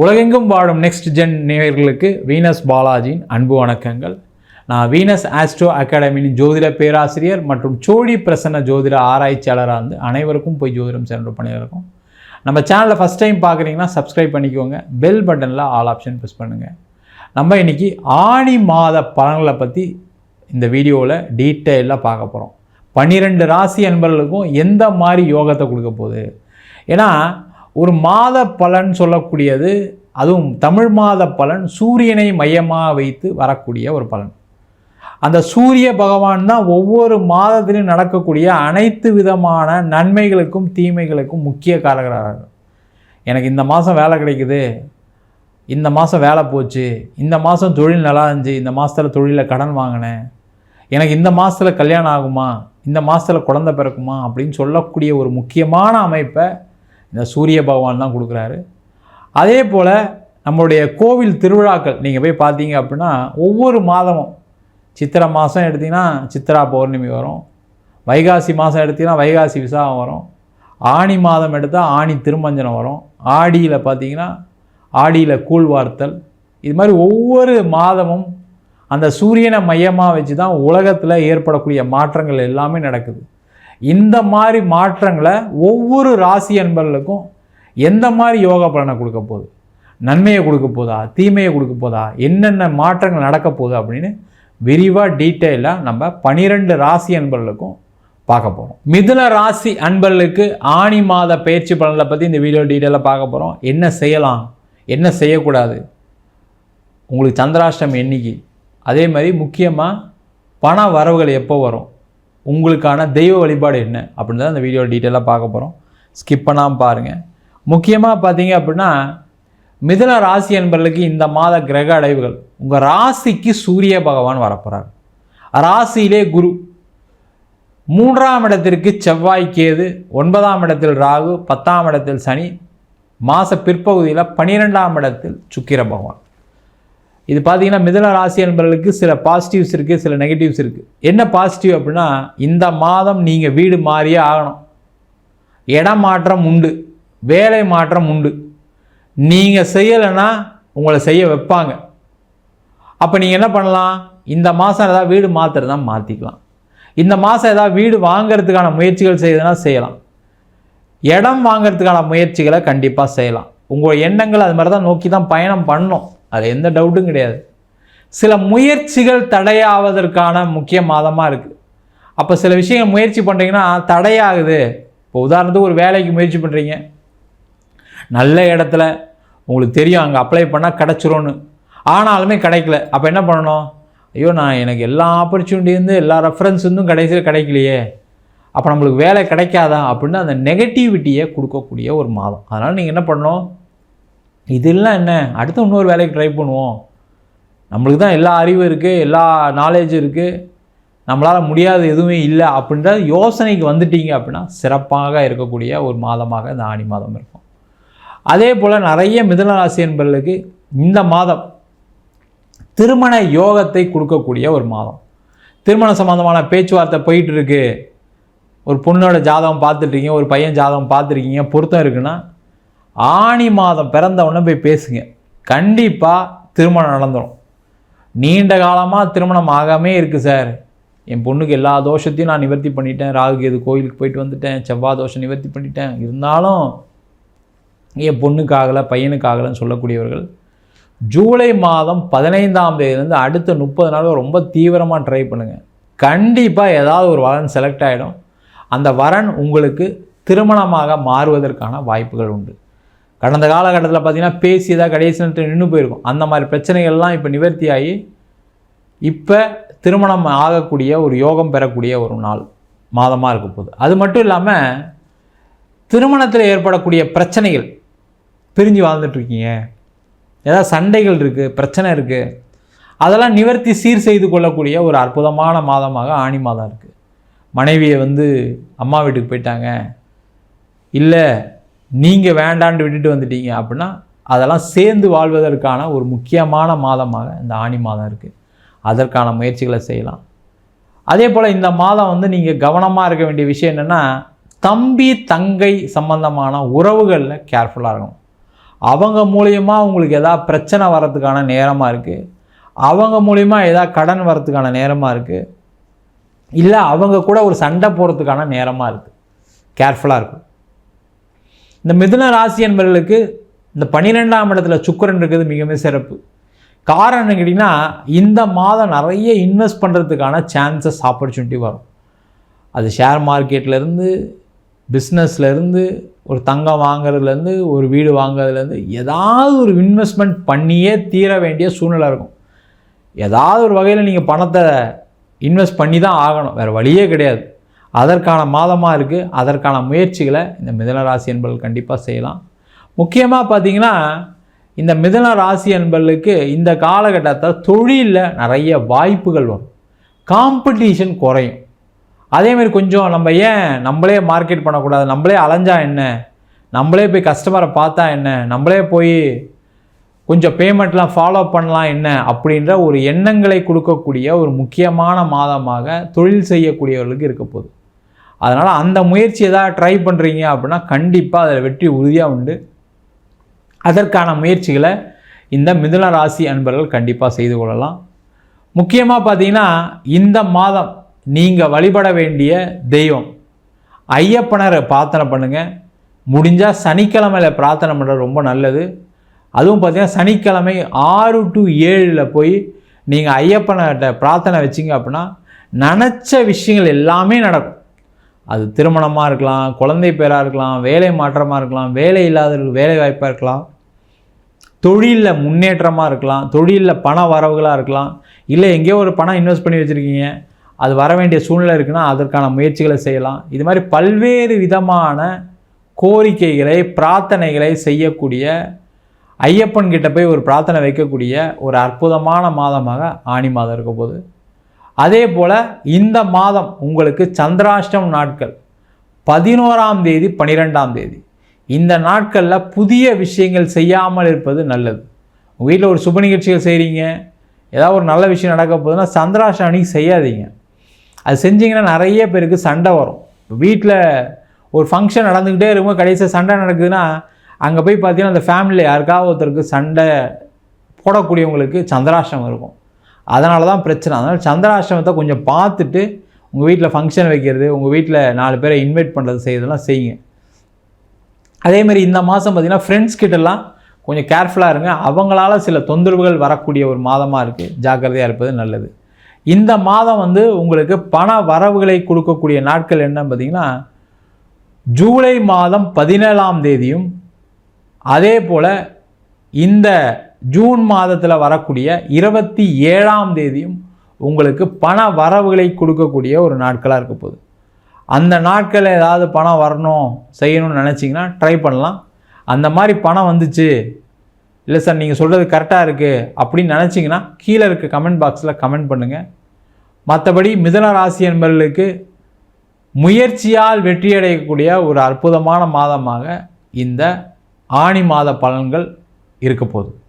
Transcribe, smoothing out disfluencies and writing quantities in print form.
உலகெங்கும் வாழும் next gen நேயர்களுக்கு வீனஸ் பாலாஜியின் அன்பு வணக்கங்கள். நான் வீனஸ் ஆஸ்ட்ரோ அகாடமியின் ஜோதிட பேராசிரியர் மற்றும் சோழி பிரசன்ன ஜோதிட ஆராய்ச்சியாளராக இருந்து அனைவருக்கும் போய் ஜோதிடம் சென்று பண்ணியிருக்கோம். நம்ம சேனலை ஃபஸ்ட் டைம் பார்க்குறீங்கன்னா சப்ஸ்கிரைப் பண்ணிக்கோங்க, பெல் பட்டனில் ஆல் ஆப்ஷன் ப்ரெஸ் பண்ணுங்கள். நம்ம இன்றைக்கி ஆணி மாத பலன்களை பற்றி இந்த வீடியோவில் டீட்டெயிலாக பார்க்க போகிறோம். 12 ராசி அன்பர்களுக்கும் எந்த மாதிரி யோகத்தை கொடுக்க போகுது. ஏன்னா ஒரு மாத பலன் சொல்லக்கூடியது, அதுவும் தமிழ் மாத பலன் சூரியனை மையமாக வைத்து வரக்கூடிய ஒரு பலன். அந்த சூரிய பகவான் தான் ஒவ்வொரு மாதத்திலும் நடக்கக்கூடிய அனைத்து விதமான நன்மைகளுக்கும் தீமைகளுக்கும் முக்கிய காரகராக. எனக்கு இந்த மாதம் வேலை கிடைக்குது, இந்த மாதம் வேலை போச்சு, இந்த மாதம் தொழில் நல்லா இருந்துச்சு, இந்த மாதத்தில் தொழிலில் கடன் வாங்கினேன், எனக்கு இந்த மாதத்தில் கல்யாணம் ஆகுமா, இந்த மாதத்தில் குழந்தை பிறக்குமா அப்படின்னு சொல்லக்கூடிய ஒரு முக்கியமான அமைப்பை இந்த சூரிய பகவான் தான் கொடுக்குறாரு. அதே போல் நம்மளுடைய கோவில் திருவிழாக்கள் நீங்கள் போய் பார்த்தீங்க அப்படின்னா ஒவ்வொரு மாதமும், சித்திரை மாதம் எடுத்திங்கன்னா சித்திரா பௌர்ணமி வரும், வைகாசி மாதம் எடுத்திங்கன்னா வைகாசி விசாகம் வரும், ஆணி மாதம் எடுத்தால் ஆணி திருமஞ்சனம் வரும், ஆடியில் பார்த்திங்கன்னா ஆடியில் கூழ்வார்த்தல். இது மாதிரி ஒவ்வொரு மாதமும் அந்த சூரியனை மையமாக வச்சு தான் உலகத்தில் ஏற்படக்கூடிய மாற்றங்கள் எல்லாமே நடக்குது. இந்த மாதிரி மாற்றங்களை ஒவ்வொரு ராசி அன்பர்களுக்கும் எந்த மாதிரி யோகா பலனை கொடுக்க போகுது, நன்மையை கொடுக்க போதா, தீமையை கொடுக்க போதா, என்னென்ன மாற்றங்கள் நடக்க போகுது அப்படின்னு விரிவாக டீட்டெயிலாக நம்ம 12 ராசி அன்பர்களுக்கும் பார்க்க போகிறோம். மிதுன ராசி அன்பர்களுக்கு ஆணி மாத பயிற்சி பலனை பற்றி இந்த வீடியோ டீட்டெயிலாக பார்க்க போகிறோம். என்ன செய்யலாம், என்ன செய்யக்கூடாது, உங்களுக்கு சந்திராஷ்டமம் என்னைக்கு, அதே மாதிரி முக்கியமாக பண வரவுகள் எப்போ வரும், உங்களுக்கான தெய்வ வழிபாடு என்ன அப்படின்னு தான் இந்த வீடியோ டீட்டெயிலாக பார்க்க போகிறோம். ஸ்கிப் பண்ணாமல் பாருங்கள். முக்கியமாக பார்த்தீங்க அப்படின்னா மிதுன ராசி என்பர்களுக்கு இந்த மாத கிரக அடைவுகள், உங்கள் ராசிக்கு சூரிய பகவான் வரப்போகிறார், ராசியிலே குரு, 3ஆம் இடத்திற்கு செவ்வாய் கேது, 9ஆம் இடத்தில் ராகு, 10ஆம் இடத்தில் சனி, மாத பிற்பகுதியில் 12ஆம் இடத்தில் சுக்கிர பகவான். இது பார்த்தீங்கன்னா மிதுன ராசி என்பவர்களுக்கு சில பாசிட்டிவ்ஸ் இருக்குது, சில நெகட்டிவ்ஸ் இருக்குது. என்ன பாசிட்டிவ் அப்படின்னா, இந்த மாதம் நீங்கள் வீடு மாறியே ஆகணும், இடம் மாற்றம் உண்டு, வேலை மாற்றம் உண்டு. நீங்கள் செய்யலைன்னா உங்களை செய்ய வைப்பாங்க. அப்போ நீங்கள் என்ன பண்ணலாம், இந்த மாதம் ஏதாவது வீடு மாற்றுறதா மாற்றிக்கலாம், இந்த மாதம் ஏதாவது வீடு வாங்கிறதுக்கான முயற்சிகள் செய்யறதுனா செய்யலாம், இடம் வாங்கிறதுக்கான முயற்சிகளை கண்டிப்பாக செய்யலாம். உங்கள் எண்ணங்கள் அது மாதிரி தான் நோக்கி தான் பயணம் பண்ணணும், அது எந்த டவுட்டும் கிடையாது. சில முயற்சிகள் தடையாவதற்கான முக்கிய மாதமாக இருக்குது. அப்போ சில விஷயங்கள் முயற்சி பண்ணுறீங்கன்னா தடையாகுது. இப்போ உதாரணத்துக்கு ஒரு வேலைக்கு முயற்சி பண்ணுறீங்க, நல்ல இடத்துல உங்களுக்கு தெரியும் அங்கே அப்ளை பண்ணால் கிடச்சிரும்னு, ஆனாலுமே கிடைக்கல. அப்போ என்ன பண்ணணும், ஐயோ நான் எனக்கு எல்லா ஆப்பர்ச்சுனிட்டி இருந்து எல்லா ரெஃபரன்ஸ் இருந்தும் கடைசியில் கிடைக்கலையே, அப்போ நம்மளுக்கு வேலை கிடைக்காதா அப்படின்னு அந்த நெகட்டிவிட்டியை கொடுக்கக்கூடிய ஒரு மாதம். அதனால் நீங்கள் என்ன பண்ணணும், இதெல்லாம் என்ன, அடுத்து இன்னொரு வேலைக்கு ட்ரை பண்ணுவோம், நம்மளுக்கு தான் எல்லா அறிவும் இருக்குது, எல்லா நாலேஜும் இருக்குது, நம்மளால் முடியாது எதுவுமே இல்லை அப்படின்ற யோசனைக்கு வந்துட்டீங்க அப்படின்னா சிறப்பாக இருக்கக்கூடிய ஒரு மாதமாக இந்த ஆணி மாதம் இருக்கும். அதே போல் நிறைய மிதுன ராசி என்பவர்களுக்கு இந்த மாதம் திருமண யோகத்தை கொடுக்கக்கூடிய ஒரு மாதம். திருமண சம்பந்தமான பேச்சுவார்த்தை போயிட்டு இருக்கு, ஒரு பொண்ணோட ஜாதகம் பார்த்துட்ருக்கீங்க, ஒரு பையன் ஜாதகம் பார்த்துருக்கீங்க, பொருத்தம் இருக்குன்னா ஆணி மாதம் பிறந்தவுடனே போய் பேசுங்க, கண்டிப்பாக திருமணம் நடந்துடும். நீண்ட காலமாக திருமணம் ஆகாமே இருக்குது சார், என் பொண்ணுக்கு எல்லா தோஷத்தையும் நான் நிவர்த்தி பண்ணிட்டேன், ராகு கேது கோயிலுக்கு போயிட்டு வந்துட்டேன், செவ்வாய் தோஷம் நிவர்த்தி பண்ணிட்டேன், இருந்தாலும் என் பொண்ணுக்கு ஆகலை பையனுக்கு ஆகலைன்னு சொல்லக்கூடியவர்கள் ஜூலை மாதம் 15ஆம் தேதியிலேருந்து அடுத்த 30 நாள் ரொம்ப தீவிரமாக ட்ரை பண்ணுங்கள். கண்டிப்பாக ஏதாவது ஒரு வரன் செலக்ட் ஆகிடும். அந்த வரன் உங்களுக்கு திருமணமாக மாறுவதற்கான வாய்ப்புகள் உண்டு. கடந்த காலகட்டத்தில் பார்த்திங்கன்னா பேசி ஏதாவது கடைசி நேரத்தில் நின்று போயிருக்கும், அந்த மாதிரி பிரச்சனைகள்லாம் இப்போ நிவர்த்தி ஆகி இப்போ திருமணம் ஆகக்கூடிய ஒரு யோகம் பெறக்கூடிய ஒரு மாதமாக இருக்க போகுது. அது மட்டும் இல்லாமல் திருமணத்தில் ஏற்படக்கூடிய பிரச்சனைகள், பிரிஞ்சு வாழ்ந்துட்டுருக்கீங்க, ஏதாவது சண்டைகள் இருக்குது, பிரச்சனை இருக்குது, அதெல்லாம் நிவர்த்தி சீர் செய்து கொள்ளக்கூடிய ஒரு அற்புதமான மாதமாக ஆணி மாதம் இருக்குது. மனைவியை அம்மா வீட்டுக்கு போயிட்டாங்க, இல்லை நீங்கள் வேண்டான்னு விட்டுட்டு வந்துட்டீங்க அப்படின்னா அதெல்லாம் சேர்ந்து வாழ்வதற்கான ஒரு முக்கியமான மாதமாக இந்த ஆணி மாதம் இருக்குது. அதற்கான முயற்சிகளை செய்யலாம். அதே போல் இந்த மாதம் நீங்கள் கவனமாக இருக்க வேண்டிய விஷயம் என்னென்னா, தம்பி தங்கை சம்பந்தமான உறவுகளில் கேர்ஃபுல்லாக இருக்கணும். அவங்க மூலியமா உங்களுக்கு ஏதாவது பிரச்சனை வர்றதுக்கான நேரமாக இருக்குது. அவங்க மூலிமா ஏதாவது கடன் வர்றதுக்கான நேரமாக இருக்குது. இல்லை அவங்க கூட ஒரு சண்டை போகிறதுக்கான நேரமாக இருக்குது. கேர்ஃபுல்லாக இருக்கும். இந்த மிதுன ராசி என்பவர்களுக்கு இந்த 12ஆம் இடத்துல சுக்கிரன் இருக்கிறது மிக சிறப்பு. காரணம் கேட்டிங்கன்னா இந்த மாதம் நிறைய இன்வெஸ்ட் பண்ணுறதுக்கான சான்சஸ் ஆப்பர்ச்சுனிட்டி வரும். அது ஷேர் மார்க்கெட்லேருந்து, பிஸ்னஸ்லேருந்து, ஒரு தங்கம் வாங்குறதுலேருந்து, ஒரு வீடு வாங்குறதுலேருந்து ஏதாவது ஒரு இன்வெஸ்ட்மெண்ட் பண்ணியே தீர வேண்டிய சூழ்நிலை இருக்கும். ஏதாவது ஒரு வகையில் நீங்கள் பணத்தை இன்வெஸ்ட் பண்ணி தான் ஆகணும், வேறு வழியே கிடையாது. அதற்கான மாதமாக இருக்குது. அதற்கான முயற்சிகளை இந்த மிதுன ராசி என்பவர்கள் கண்டிப்பாக செய்யலாம். முக்கியமாக பார்த்திங்கன்னா இந்த மிதுன ராசி என்பவர்களுக்கு இந்த காலகட்டத்தில் தொழிலில் நிறைய வாய்ப்புகள் வரும். காம்படிஷன் குறையும். அதேமாதிரி கொஞ்சம் நம்மளே மார்க்கெட் பண்ணக்கூடாது, நம்மளே அலைஞ்சா என்ன, நம்மளே போய் கஸ்டமரை பார்த்தா என்ன, நம்மளே போய் கொஞ்சம் பேமெண்ட்லாம் ஃபாலோ பண்ணலாம் என்ன அப்படின்ற ஒரு எண்ணங்களை கொடுக்கக்கூடிய ஒரு முக்கியமான மாதமாக தொழில் செய்யக்கூடியவர்களுக்கு இருக்க போகுது. அதனால் அந்த முயற்சி ஏதாவது ட்ரை பண்ணுறீங்க அப்படின்னா கண்டிப்பாக அதில் வெற்றி உறுதியாக உண்டு. அதற்கான முயற்சிகளை இந்த மிதுன ராசி அன்பர்கள் கண்டிப்பாக செய்து கொள்ளலாம். முக்கியமாக பார்த்தீங்கன்னா இந்த மாதம் நீங்கள் வழிபட வேண்டிய தெய்வம் ஐயப்பனரை பிரார்த்தனை பண்ணுங்கள். முடிஞ்சால் சனிக்கிழமையில் பிரார்த்தனை பண்ணுறது ரொம்ப நல்லது. அதுவும் பார்த்திங்கன்னா சனிக்கிழமை 6 to 7 போய் நீங்கள் ஐயப்பன்கிட்ட பிரார்த்தனை வச்சிங்க அப்படின்னா நினச்ச விஷயங்கள் எல்லாமே நடக்கும். அது திருமணமாக இருக்கலாம், குழந்தை பேராக இருக்கலாம், வேலை மாற்றமாக இருக்கலாம், வேலை இல்லாதவர்களுக்கு வேலை வாய்ப்பாக இருக்கலாம், தொழிலில் முன்னேற்றமாக இருக்கலாம், தொழிலில் பண வரவுகளாக இருக்கலாம், இல்லை எங்கேயோ ஒரு பணம் இன்வெஸ்ட் பண்ணி வச்சுருக்கீங்க, அது வர வேண்டிய சூழ்நிலை இருக்குன்னா அதற்கான முயற்சிகளை செய்யலாம். இது மாதிரி பல்வேறு விதமான கோரிக்கைகளை பிரார்த்தனைகளை செய்யக்கூடிய, ஐயப்பன்கிட்ட போய் ஒரு பிரார்த்தனை வைக்கக்கூடிய ஒரு அற்புதமான மாதமாக ஆனி மாதம் இருக்க போகுது. அதே போல் இந்த மாதம் உங்களுக்கு சந்திராஷ்டம நாட்கள் 11ஆம் தேதி 12ஆம் தேதி. இந்த நாட்களில் புதிய விஷயங்கள் செய்யாமல் இருப்பது நல்லது. உங்கள் வீட்டில் ஒரு சுப நிகழ்ச்சிகள் செய்கிறீங்க, ஏதாவது ஒரு நல்ல விஷயம் நடக்க போகுதுன்னா சந்திராஷ்டமம் அன்னைக்கு செய்யாதீங்க. அது செஞ்சிங்கன்னா நிறைய பேருக்கு சண்டை வரும். வீட்டில் ஒரு ஃபங்க்ஷன் நடந்துக்கிட்டே இருக்கும்போது கடைசியாக சண்டை நடக்குதுன்னா அங்கே போய் பார்த்தீங்கன்னா அந்த ஃபேமிலியில் யாருக்காவது ஒருத்தருக்கு சண்டை போடக்கூடியவங்களுக்கு சந்திராஷ்டமம் இருக்கும். அதனால தான் பிரச்சனை. அதனால் சந்திராஷ்டமத்தை கொஞ்சம் பார்த்துட்டு உங்கள் வீட்டில் ஃபங்க்ஷன் வைக்கிறது, உங்கள் வீட்டில் 4 பேரை இன்வைட் பண்ணுறது செய்யறதெல்லாம் செய்யுங்க. அதேமாதிரி இந்த மாதம் பார்த்திங்கன்னா ஃப்ரெண்ட்ஸ் கிட்டலாம் கொஞ்சம் கேர்ஃபுல்லாக இருங்க. அவங்களால சில தொந்தரவுகள் வரக்கூடிய ஒரு மாதமாக இருக்குது. ஜாக்கிரதையாக இருப்பது நல்லது. இந்த மாதம் உங்களுக்கு பண வரவுகளை கொடுக்கக்கூடிய நாட்கள் என்ன பார்த்திங்கன்னா ஜூலை மாதம் 17ஆம் தேதியும், அதே போல் இந்த ஜூன் மாதத்தில் வரக்கூடிய 27ஆம் தேதியும் உங்களுக்கு பண வரவுகளை கொடுக்கக்கூடிய ஒரு நாட்களாக இருக்க போகுது. அந்த நாட்களில் ஏதாவது பணம் வரணும் செய்யணும்னு நினச்சிங்கன்னா ட்ரை பண்ணலாம். அந்த மாதிரி பணம் வந்துச்சு, இல்லை சார் நீங்கள் சொல்கிறது கரெக்டாக இருக்குது அப்படின்னு நினச்சிங்கன்னா கீழே இருக்க கமெண்ட் பாக்ஸில் கமெண்ட் பண்ணுங்கள். மற்றபடி மிதுன ராசி என்பவர்களுக்கு முயற்சியால் வெற்றியடையக்கூடிய ஒரு அற்புதமான மாதமாக இந்த ஆனி மாத பலன்கள் இருக்க போகுது.